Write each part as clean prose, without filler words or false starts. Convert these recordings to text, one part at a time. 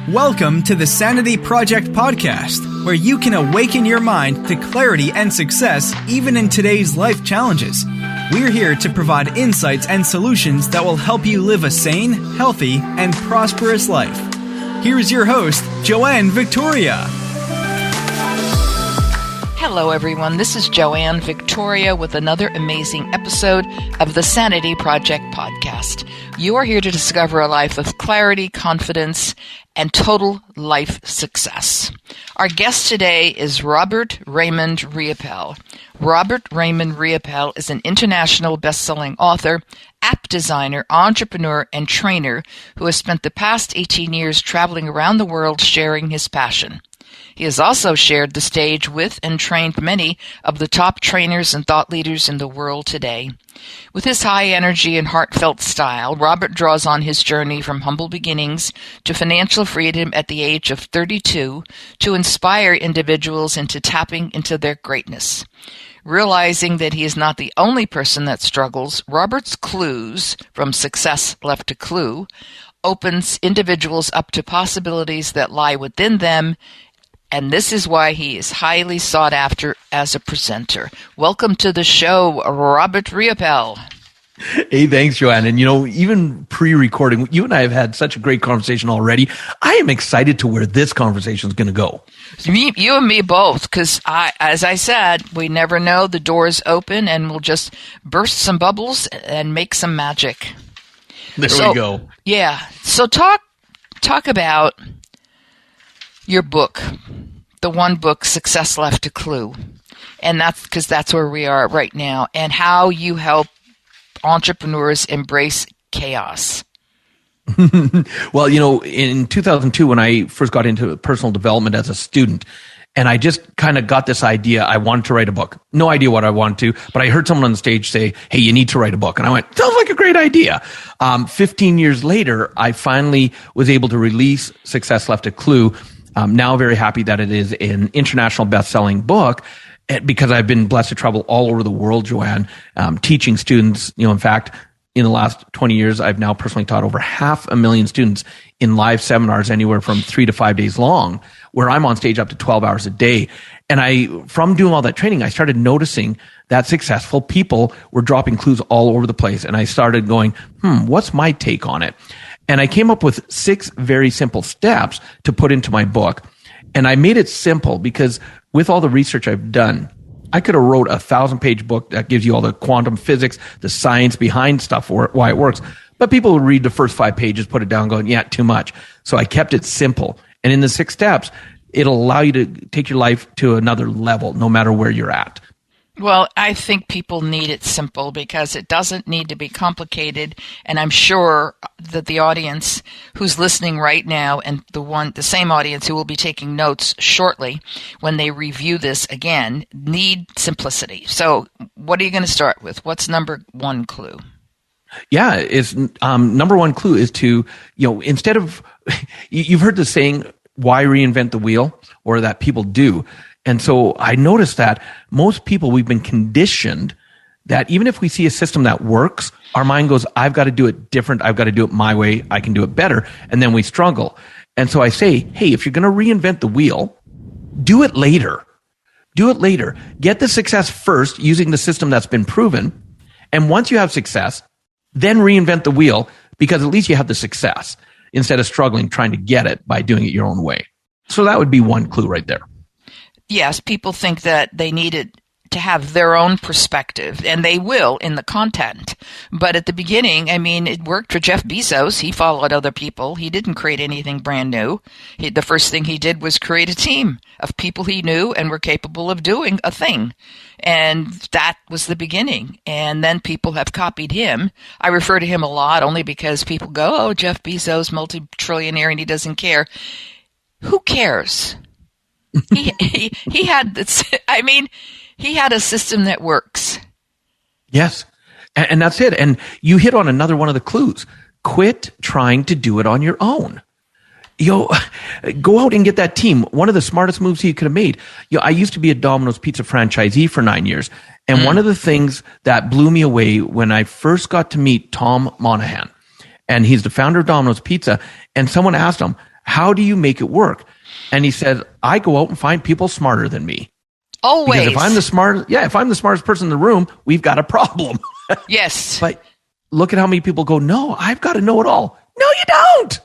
Welcome to the Sanity Project podcast, where you can awaken your mind to clarity and success even in today's life challenges. We're here to provide insights and solutions that will help you live a sane, healthy, and prosperous life. Here is your host, Joanne Victoria. Hello, everyone. This is Joanne Victoria with another amazing episode of the Sanity Project podcast. You are here to discover a life of clarity, confidence, and total life success. Our guest today is Robert Raymond Riopel. Robert Raymond Riopel is an international best-selling author, app designer, entrepreneur, and trainer who has spent the past 18 years traveling around the world sharing his passion. He has also shared the stage with and trained many of the top trainers and thought leaders in the world today. With his high energy and heartfelt style, Robert draws on his journey from humble beginnings to financial freedom at the age of 32 to inspire individuals into tapping into their greatness. Realizing that he is not the only person that struggles, Robert's clues, from success left to clue, opens individuals up to possibilities that lie within them. And this is why he is highly sought after as a presenter. Welcome to the show, Robert Riopel. Hey, thanks, Joanne. And even pre-recording, you and I have had such a great conversation already. I am excited to where this conversation is going to go. You and me both, because as I said, we never know. The door's open, and we'll just burst some bubbles and make some magic. There we go. Yeah. So talk about your book, the one book, Success Left to Clue. And that's because that's where we are right now, and how you help entrepreneurs embrace chaos. Well, in 2002, when I first got into personal development as a student, and I just kind of got this idea, I wanted to write a book. No idea what I wanted to, but I heard someone on the stage say, hey, you need to write a book. And I went, sounds like a great idea. 15 years later, I finally was able to release Success Left a Clue. I'm now very happy that it is an international best-selling book because I've been blessed to travel all over the world, Joanne, teaching students. In fact, in the last 20 years, I've now personally taught over 500,000 students in live seminars, anywhere from 3 to 5 days long, where I'm on stage up to 12 hours a day. And from doing all that training, I started noticing that successful people were dropping clues all over the place. And I started going, what's my take on it? And I came up with 6 very simple steps to put into my book. And I made it simple because with all the research I've done, I could have wrote a 1,000-page book that gives you all the quantum physics, the science behind stuff, why it works. But people would read the first 5 pages, put it down, going, yeah, too much. So I kept it simple. And in the 6 steps, it'll allow you to take your life to another level, no matter where you're at. Well, I think people need it simple because it doesn't need to be complicated. And I'm sure that the audience who's listening right now and the same audience who will be taking notes shortly when they review this again need simplicity. So what are you going to start with? What's number 1 clue? Yeah, number 1 clue is to, instead of, you've heard the saying, why reinvent the wheel? Or that people do. And so I noticed that most people, we've been conditioned that even if we see a system that works, our mind goes, I've got to do it different. I've got to do it my way. I can do it better. And then we struggle. And so I say, hey, if you're going to reinvent the wheel, do it later. Do it later. Get the success first using the system that's been proven. And once you have success, then reinvent the wheel because at least you have the success instead of struggling trying to get it by doing it your own way. So that would be 1 clue right there. Yes, people think that they needed to have their own perspective, and they will in the content. But at the beginning, it worked for Jeff Bezos. He followed other people. He didn't create anything brand new. The first thing he did was create a team of people he knew and were capable of doing a thing. And that was the beginning. And then people have copied him. I refer to him a lot only because people go, oh, Jeff Bezos, multi-trillionaire, and he doesn't care. Who cares? He had this, he had a system that works. Yes. And that's it. And you hit on another one of the clues. Quit trying to do it on your own. Go out and get that team. One of the smartest moves you could have made. I used to be a Domino's Pizza franchisee for 9 years. And one of the things that blew me away when I first got to meet Tom Monahan, and he's the founder of Domino's Pizza, and someone asked him, How do you make it work? And he said, I go out and find people smarter than me. Always. Because if I'm the smartest person in the room, we've got a problem. Yes. But look at how many people go, no, I've got to know it all. No, you don't.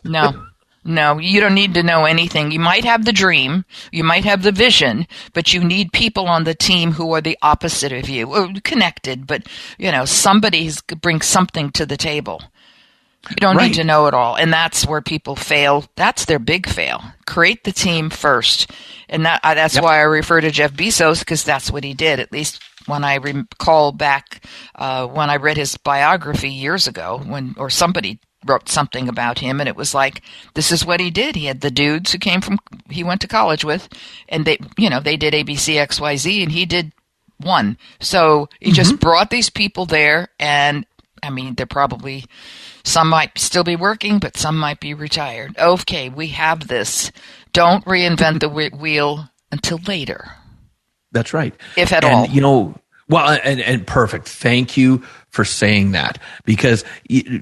No, you don't need to know anything. You might have the dream, you might have the vision, but you need people on the team who are the opposite of you, or connected, but somebody brings something to the table. You don't need to know it all, and that's where people fail. That's their big fail. Create the team first, and that's why I refer to Jeff Bezos, because that's what he did. At least when I recall back when I read his biography years ago, or somebody wrote something about him, and it was like, this is what he did. He had the dudes who he went to college with, and they did ABC, XYZ, and he did one. So he just brought these people there, and I mean, they're probably, some might still be working, but some might be retired. Okay, we have this. Don't reinvent the wheel until later. That's right. If at all. Well, and perfect. Thank you for saying that, because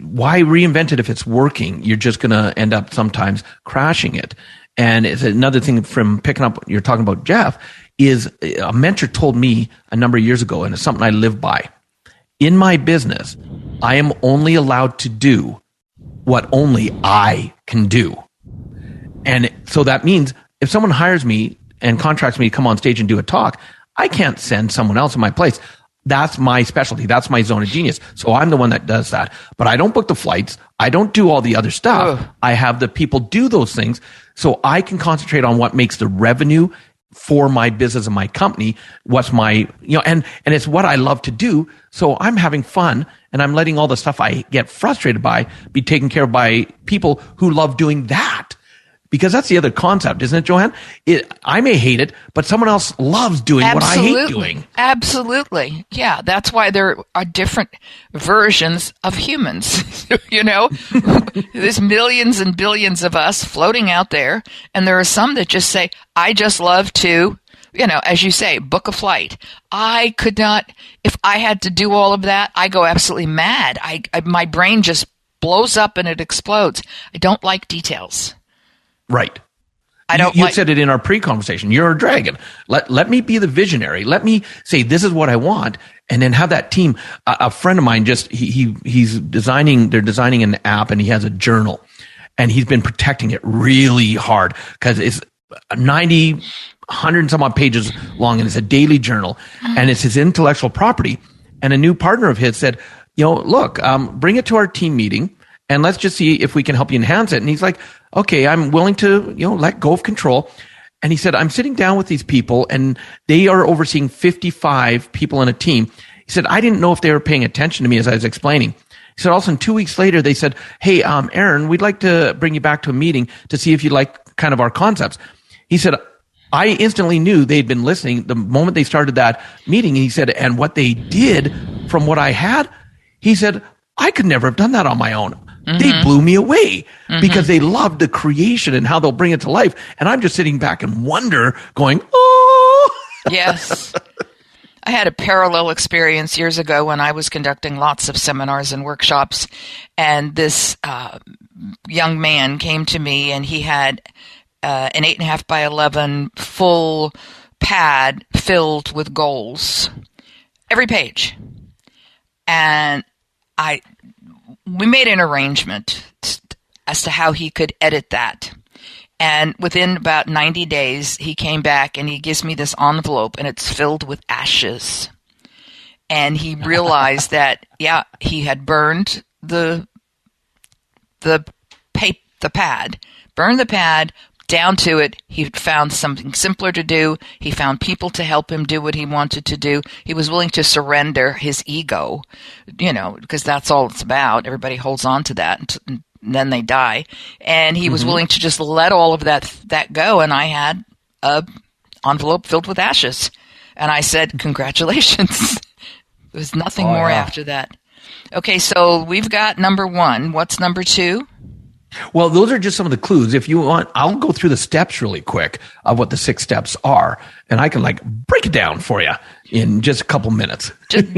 why reinvent it if it's working? You're just going to end up sometimes crashing it. And it's another thing from picking up what you're talking about, Jeff, is a mentor told me a number of years ago, and it's something I live by. In my business, I am only allowed to do what only I can do. And so that means if someone hires me and contracts me to come on stage and do a talk, I can't send someone else in my place. That's my specialty. That's my zone of genius. So I'm the one that does that. But I don't book the flights. I don't do all the other stuff. I have the people do those things so I can concentrate on what makes the revenue for my business and my company. What's my, and it's what I love to do. So I'm having fun, and I'm letting all the stuff I get frustrated by be taken care of by people who love doing that. Because that's the other concept, isn't it, Joanne? I may hate it, but someone else loves doing what I hate doing. Absolutely. Yeah, that's why there are different versions of humans. There's millions and billions of us floating out there, and there are some that just say, I just love to, as you say, book a flight. I could not, if I had to do all of that, I go absolutely mad. My brain just blows up and it explodes. I don't like details. Right. You said it in our pre-conversation. You're a dragon. Let me be the visionary. Let me say, this is what I want. And then have that team. A friend of mine they're designing an app, and he has a journal, and he's been protecting it really hard because it's 100 and some odd pages long, and it's a daily journal, and it's his intellectual property. And a new partner of his said, look, bring it to our team meeting, and let's just see if we can help you enhance it. And he's like, okay, I'm willing to, let go of control. And he said, I'm sitting down with these people, and they are overseeing 55 people in a team. He said, I didn't know if they were paying attention to me as I was explaining. He said, all of a sudden, 2 weeks later, they said, hey, Aaron, we'd like to bring you back to a meeting to see if you like kind of our concepts. He said, I instantly knew they'd been listening the moment they started that meeting. And he said, and what they did from what I had, he said, I could never have done that on my own. They blew me away because they loved the creation and how they'll bring it to life. And I'm just sitting back and wonder, going, oh. Yes. I had a parallel experience years ago when I was conducting lots of seminars and workshops. And this young man came to me, and he had an 8.5 by 11 full pad filled with goals, every page. And we made an arrangement as to how he could edit that. And within about 90 days, he came back and he gives me this envelope, and it's filled with ashes. And he realized that, he had burned the pad, burned the pad down to it. He found something simpler to do. He found people to help him do what he wanted to do. He was willing to surrender his ego, because that's all it's about. Everybody holds on to that, and then they die. And he was willing to just let all of that go. And I had a envelope filled with ashes. And I said, congratulations. There was nothing more after that. Okay, so we've got number 1. What's number 2? Well, those are just some of the clues. If you want, I'll go through the steps really quick of what the 6 steps are, and I can break it down for you in just a couple minutes.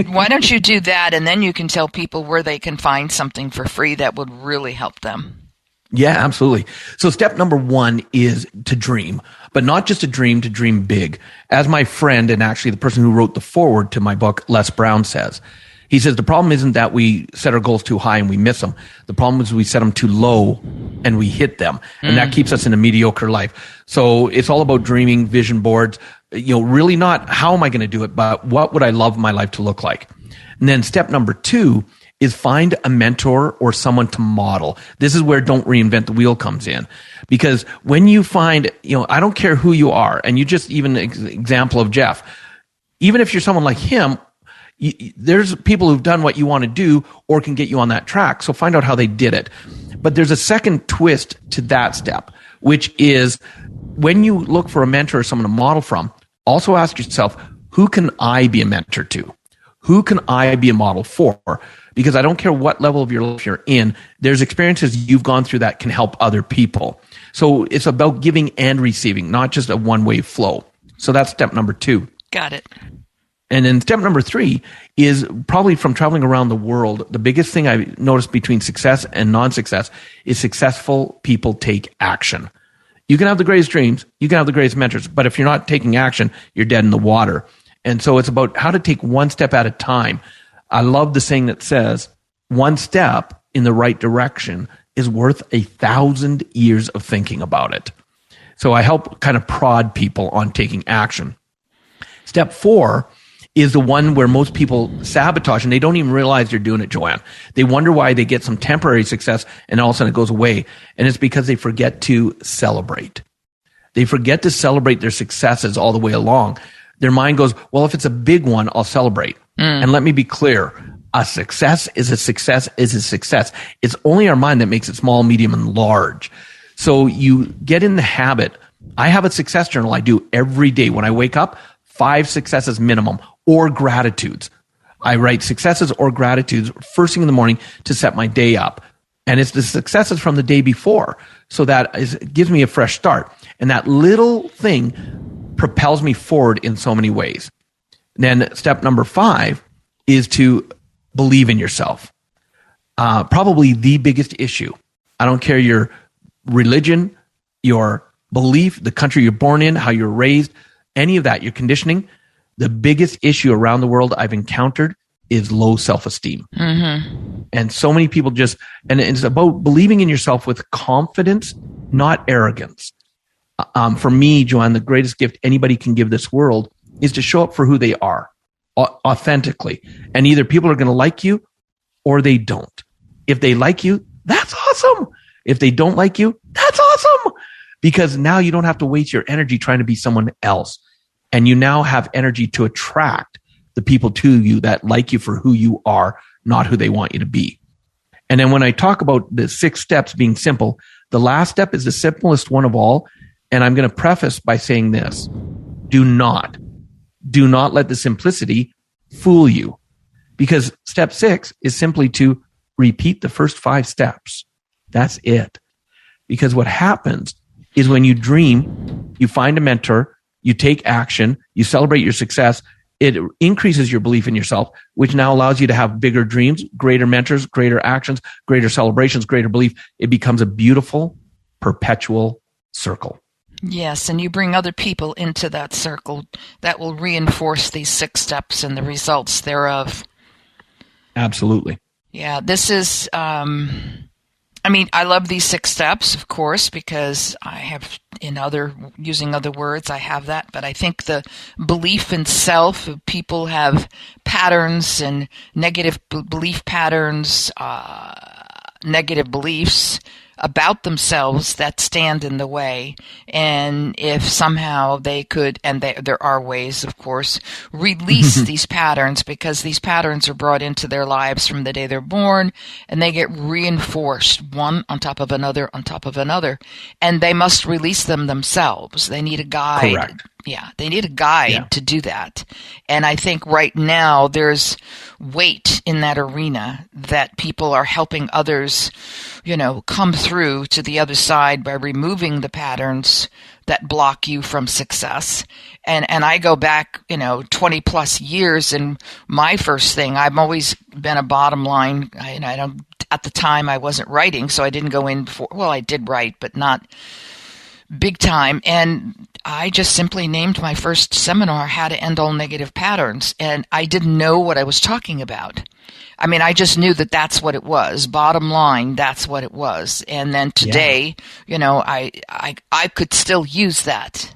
Why don't you do that, and then you can tell people where they can find something for free that would really help them. Yeah, absolutely. So step number 1 is to dream, but not just to dream big. As my friend and actually the person who wrote the foreword to my book, Les Brown, says, he says, the problem isn't that we set our goals too high and we miss them. The problem is we set them too low and we hit them. And that keeps us in a mediocre life. So it's all about dreaming, vision boards, really not how am I going to do it, but what would I love my life to look like? And then step number 2 is find a mentor or someone to model. This is where don't reinvent the wheel comes in. Because when you find, I don't care who you are, and you just even example of Jeff, even if you're someone like him, there's people who've done what you want to do or can get you on that track. So find out how they did it. But there's a second twist to that step, which is when you look for a mentor or someone to model from, also ask yourself, who can I be a mentor to? Who can I be a model for? Because I don't care what level of your life you're in, there's experiences you've gone through that can help other people. So it's about giving and receiving, not just a one-way flow. So that's step number 2. Got it. And then step number 3 is probably from traveling around the world. The biggest thing I noticed between success and non-success is successful people take action. You can have the greatest dreams, you can have the greatest mentors, but if you're not taking action, you're dead in the water. And so it's about how to take one step at a time. I love the saying that says, one step in the right direction is worth 1,000 years of thinking about it. So I help kind of prod people on taking action. Step 4 is the one where most people sabotage and they don't even realize they're doing it, Joanne. They wonder why they get some temporary success and all of a sudden it goes away. And it's because they forget to celebrate. They forget to celebrate their successes all the way along. Their mind goes, well, if it's a big one, I'll celebrate. And let me be clear. A success is a success is a success. It's only our mind that makes it small, medium, and large. So you get in the habit. I have a success journal I do every day. When I wake up, 5 successes minimum or gratitudes. I write successes or gratitudes first thing in the morning to set my day up. And it's the successes from the day before. So it gives me a fresh start. And that little thing propels me forward in so many ways. Then step number 5 is to believe in yourself. Probably the biggest issue. I don't care your religion, your belief, the country you're born in, how you're raised, any of that, your conditioning. The biggest issue around the world I've encountered is low self-esteem. And so many people and it's about believing in yourself with confidence, not arrogance. For me, Joanne, the greatest gift anybody can give this world is to show up for who they are, authentically. And either people are going to like you or they don't. If they like you, that's awesome. If they don't like you, that's awesome. Because now you don't have to waste your energy trying to be someone else. And you now have energy to attract the people to you that like you for who you are, not who they want you to be. And then when I talk about the 6 steps being simple, the last step is the simplest one of all. And I'm going to preface by saying this. Do not let the simplicity fool you. Because step 6 is simply to repeat the first 5 steps. That's it. Because what happens is when you dream, you find a mentor, you take action, you celebrate your success, it increases your belief in yourself, which now allows you to have bigger dreams, greater mentors, greater actions, greater celebrations, greater belief. It becomes a beautiful, perpetual circle. Yes, and you bring other people into that circle that will reinforce these 6 steps and the results thereof. Absolutely. Yeah, this is, I love these 6 steps, of course, because I have, using other words, I have that. But I think the belief in self, people have patterns and negative belief patterns, negative beliefs about themselves that stand in the way. And if somehow they could, and there are ways, of course, release these patterns, because these patterns are brought into their lives from the day they're born, and they get reinforced one on top of another on top of another. And they must release them themselves. They need a guide. Correct. Yeah, they need a guide to do that. And I think right now there's weight in that arena that people are helping others, come through to the other side by removing the patterns that block you from success. And I go back, 20 plus years, and my first thing, I've always been a bottom line. at the time I wasn't writing, so I didn't go in for, well, I did write, but not big time. And I just simply named my first seminar How to End All Negative Patterns. And I didn't know what I was talking about. I mean, I just knew that that's what it was. Bottom line, that's what it was. And then today, I could still use that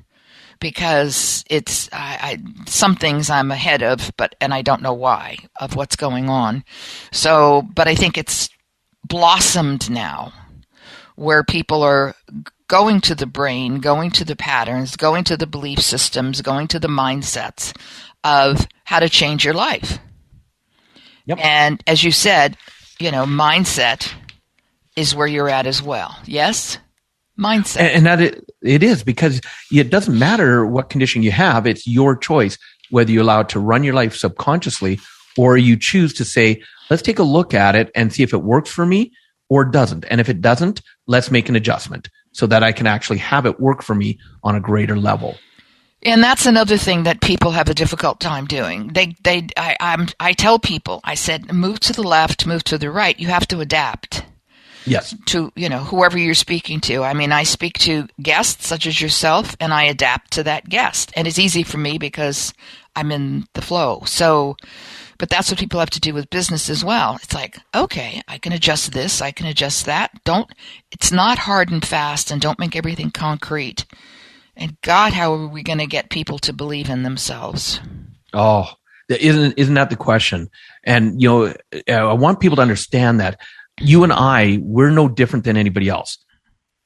because it's some things I'm ahead of, and I don't know why of what's going on. So, but I think it's blossomed now, where people are going to the brain, going to the patterns, going to the belief systems, going to the mindsets of how to change your life. Yep. And as you said, mindset is where you're at as well. Yes? Mindset. And that it is, because it doesn't matter what condition you have. It's your choice whether you allow it to run your life subconsciously or you choose to say, let's take a look at it and see if it works for me or doesn't. And if it doesn't, let's make an adjustment so that I can actually have it work for me on a greater level. And that's another thing that people have a difficult time doing. I tell people, I said, move to the left, move to the right. You have to adapt. Yes. To, whoever you're speaking to. I mean, I speak to guests such as yourself, and I adapt to that guest. And it's easy for me because I'm in the flow. So, but that's what people have to do with business as well. It's like, okay, I can adjust this, I can adjust that. It's not hard and fast, and don't make everything concrete. And God, how are we going to get people to believe in themselves? Oh, isn't that the question? And, I want people to understand that you and we're no different than anybody else.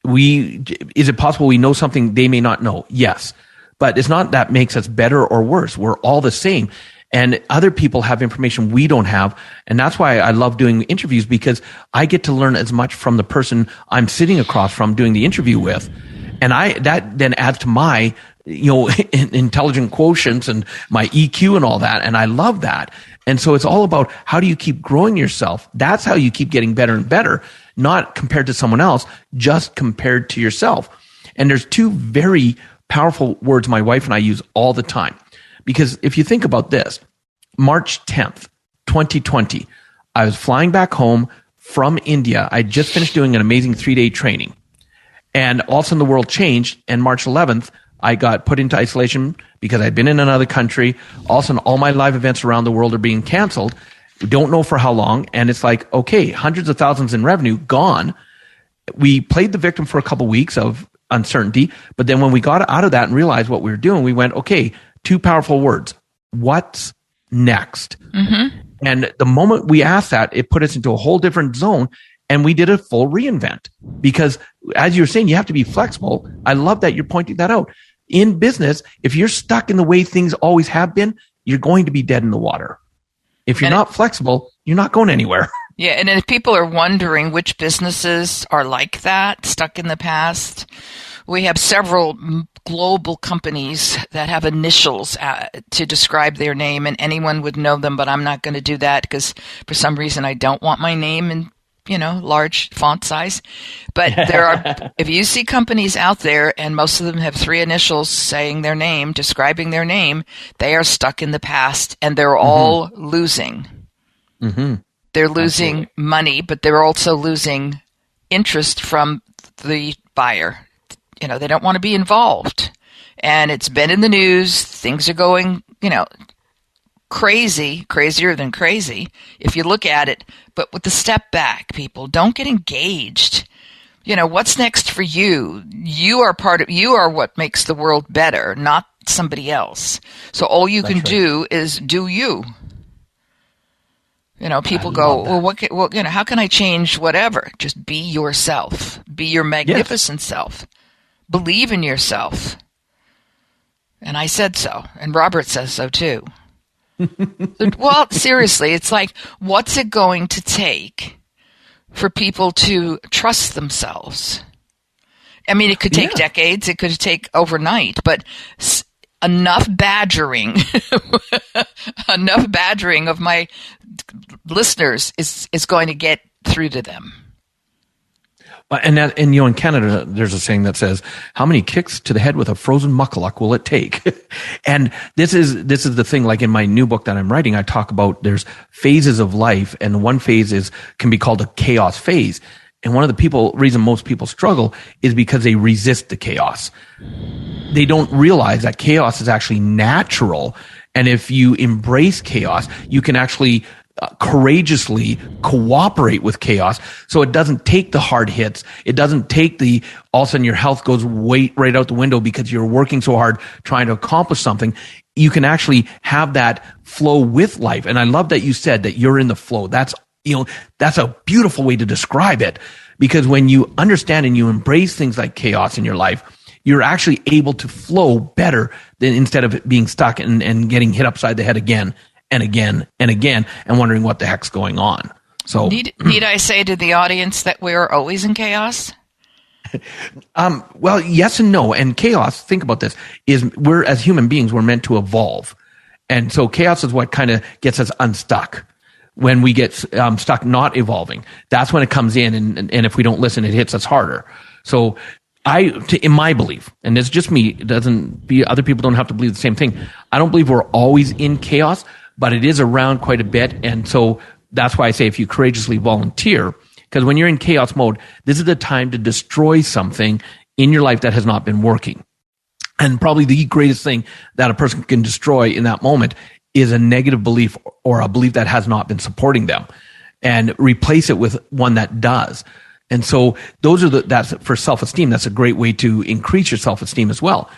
Is it possible we know something they may not know? Yes. But it's not that makes us better or worse. We're all the same. And other people have information we don't have. And that's why I love doing interviews, because I get to learn as much from the person I'm sitting across from doing the interview with. And that then adds to my, intelligent quotients and my EQ and all that. And I love that. And so it's all about, how do you keep growing yourself? That's how you keep getting better and better, not compared to someone else, just compared to yourself. And there's two very powerful words my wife and I use all the time. Because if you think about this, March 10th, 2020, I was flying back home from India. I just finished doing an amazing 3-day training. And all of a sudden the world changed. And March 11th, I got put into isolation because I'd been in another country. All of a sudden, all my live events around the world are being canceled. We don't know for how long. And it's like, okay, hundreds of thousands in revenue gone. We played the victim for a couple of weeks of uncertainty. But then when we got out of that and realized what we were doing, we went, okay, two powerful words. What's next? Mm-hmm. And the moment we asked that, it put us into a whole different zone. And we did a full reinvent, because as you're saying, you have to be flexible. I love that you're pointing that out. In business, if you're stuck in the way things always have been, you're going to be dead in the water. If you're not flexible, you're not going anywhere. Yeah, and if people are wondering which businesses are like that, stuck in the past, we have several global companies that have initials to describe their name, and anyone would know them, but I'm not going to do that because for some reason I don't want my name in large font size. But there are, if you see companies out there and most of them have 3 initials saying their name, describing their name, they are stuck in the past and they're all losing. Mm-hmm. They're losing money, but they're also losing interest from the buyer. They don't want to be involved. And it's been in the news. Things are going, crazier than crazy if you look at it. But with the step back, people, don't get engaged. What's next for you? You are what makes the world better, not somebody else. So all you can do is do you. People go, well, how can I change whatever? Just be yourself. Be your magnificent self. Believe in yourself. And I said so. And Robert says so too. Well, seriously, it's like, what's it going to take for people to trust themselves? I mean, it could take decades, it could take overnight, but enough badgering, of my listeners is going to get through to them. And in Canada, there's a saying that says, how many kicks to the head with a frozen muckluck will it take? And this is the thing, like in my new book that I'm writing, I talk about there's phases of life, and one phase can be called a chaos phase. And one of the reason most people struggle is because they resist the chaos. They don't realize that chaos is actually natural. And if you embrace chaos, you can actually courageously cooperate with chaos. So it doesn't take the hard hits. It doesn't take all of a sudden your health goes right out the window because you're working so hard trying to accomplish something. You can actually have that flow with life. And I love that you said that you're in the flow. That's a beautiful way to describe it, because when you understand and you embrace things like chaos in your life, you're actually able to flow better than instead of being stuck and getting hit upside the head again and again and again and wondering what the heck's going on. So need I say to the audience that we're always in chaos? Well, yes and no. And chaos, think about this, we're as human beings, we're meant to evolve. And so chaos is what kind of gets us unstuck. When we get stuck not evolving, that's when it comes in, and if we don't listen, it hits us harder. So in my belief, and it's just me, other people don't have to believe the same thing. I don't believe we're always in chaos, but it is around quite a bit. And so that's why I say if you courageously volunteer, because when you're in chaos mode, this is the time to destroy something in your life that has not been working. And probably the greatest thing that a person can destroy in that moment is a negative belief or a belief that has not been supporting them, and replace it with one that does. And so that's for self-esteem. That's a great way to increase your self-esteem as well.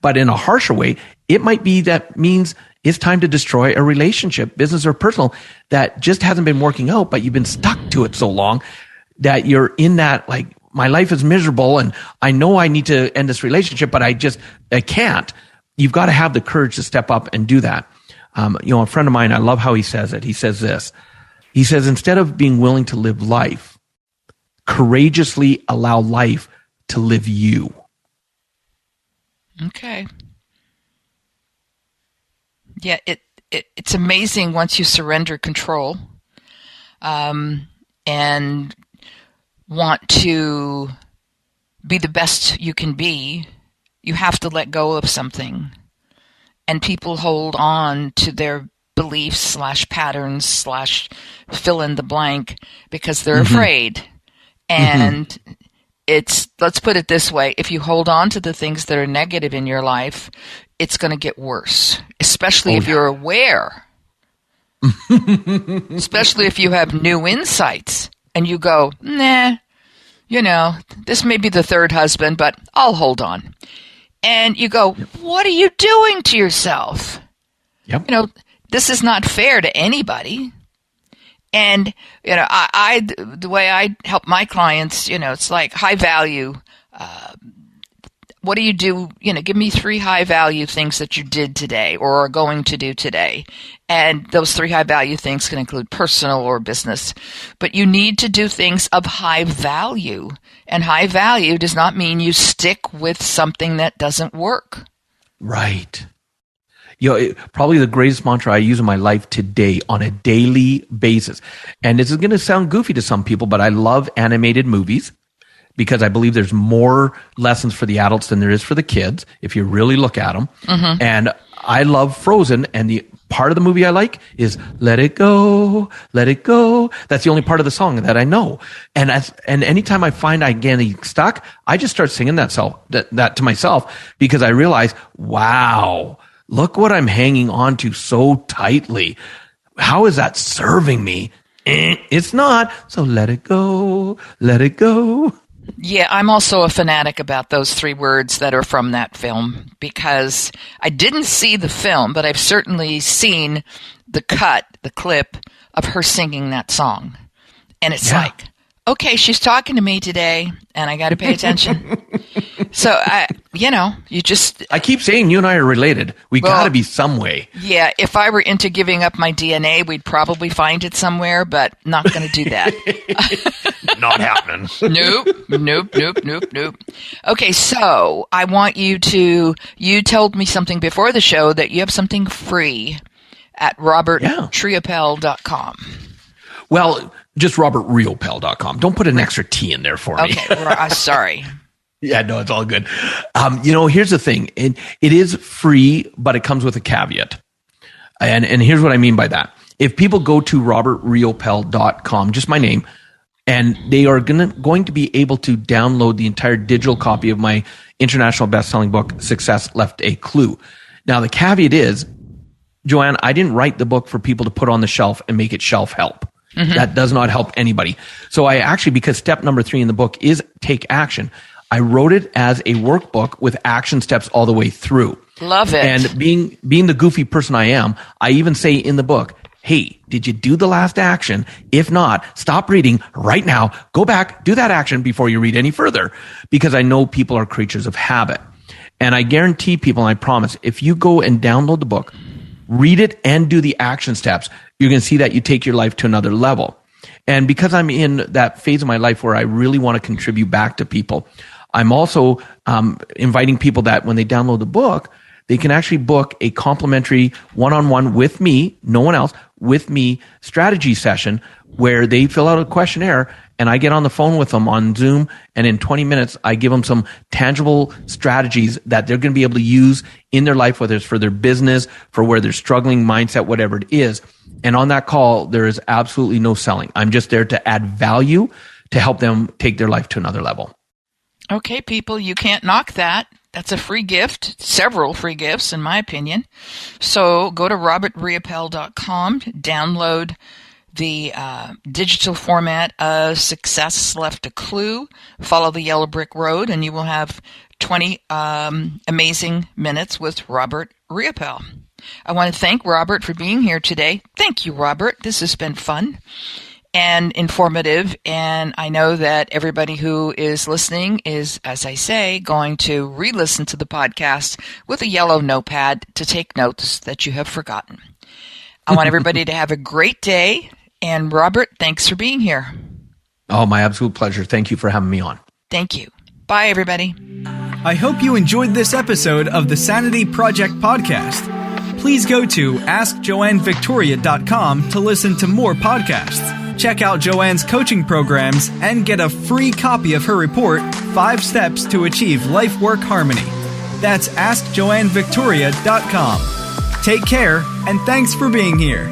But in a harsher way, it might be that means it's time to destroy a relationship, business or personal, that just hasn't been working out, but you've been stuck to it so long that you're in that, like, my life is miserable and I know I need to end this relationship, but I can't. You've got to have the courage to step up and do that. A friend of mine, I love how he says it. He says this. He says, instead of being willing to live life, courageously allow life to live you. Okay. Yeah, it's amazing once you surrender control, and want to be the best you can be, you have to let go of something. And people hold on to their beliefs / patterns / fill in the blank because they're afraid. And let's put it this way. If you hold on to the things that are negative in your life, it's going to get worse, especially if you're aware, especially if you have new insights and you go, nah, this may be the third husband, but I'll hold on. And you go, what are you doing to yourself? Yep. This is not fair to anybody. And, the way I help my clients, it's like high value. What do you do? Give me 3 high value things that you did today or are going to do today. And those 3 high value things can include personal or business. But you need to do things of high value. And high value does not mean you stick with something that doesn't work. Right. Probably the greatest mantra I use in my life today on a daily basis. And this is going to sound goofy to some people, but I love animated movies because I believe there's more lessons for the adults than there is for the kids, if you really look at them. Mm-hmm. And I love Frozen, and the part of the movie I like is "Let It Go, Let It Go." That's the only part of the song that I know. And anytime I find I get stuck, I just start singing that to myself, because I realize, wow, look what I'm hanging on to so tightly. How is that serving me? It's not. So let it go, let it go. Yeah, I'm also a fanatic about those 3 words that are from that film, because I didn't see the film, but I've certainly seen the clip of her singing that song. And it's like, okay, she's talking to me today, and I got to pay attention. So, I keep saying you and I are related. We got to be some way. Yeah, if I were into giving up my DNA, we'd probably find it somewhere, but not going to do that. Not happening. Nope. Okay, so I want you told me something before the show that you have something free at robertriopel.com. Well, Just robertriopel.com. Don't put an extra T in there for me. Okay, sorry. Yeah, no, it's all good. Here's the thing. It is free, but it comes with a caveat. And here's what I mean by that. If people go to robertriopel.com, just my name, and they are going to be able to download the entire digital copy of my international best-selling book, Success Left a Clue. Now, the caveat is, Joanne, I didn't write the book for people to put on the shelf and make it shelf help. Mm-hmm. That does not help anybody. So I actually, because step number 3 in the book is take action, I wrote it as a workbook with action steps all the way through. Love it. And being the goofy person I am, I even say in the book, hey, did you do the last action? If not, stop reading right now. Go back, do that action before you read any further, because I know people are creatures of habit. And I guarantee people, and I promise, if you go and download the book, read it and do the action steps, you're going to see that you take your life to another level. And because I'm in that phase of my life where I really want to contribute back to people, I'm also inviting people that when they download the book, they can actually book a complimentary one-on-one with me, no one else, with me strategy session where they fill out a questionnaire and I get on the phone with them on Zoom, and in 20 minutes, I give them some tangible strategies that they're going to be able to use in their life, whether it's for their business, for where they're struggling, mindset, whatever it is. And on that call, there is absolutely no selling. I'm just there to add value to help them take their life to another level. Okay, people, you can't knock that. That's a free gift, several free gifts, in my opinion. So go to robertriopel.com, download the digital format of Success Left a Clue, follow the yellow brick road, and you will have 20 amazing minutes with Robert Riopel. I want to thank Robert for being here today. Thank you, Robert. This has been fun and informative, and I know that everybody who is listening is, as I say, going to re-listen to the podcast with a yellow notepad to take notes that you have forgotten. I want everybody to have a great day, and Robert, thanks for being here. Oh, my absolute pleasure. Thank you for having me on. Thank you. Bye, everybody. I hope you enjoyed this episode of the Sanity Project podcast. Please go to AskJoanneVictoria.com to listen to more podcasts. Check out Joanne's coaching programs and get a free copy of her report, 5 Steps to Achieve Life-Work Harmony. That's AskJoanneVictoria.com. Take care, and thanks for being here.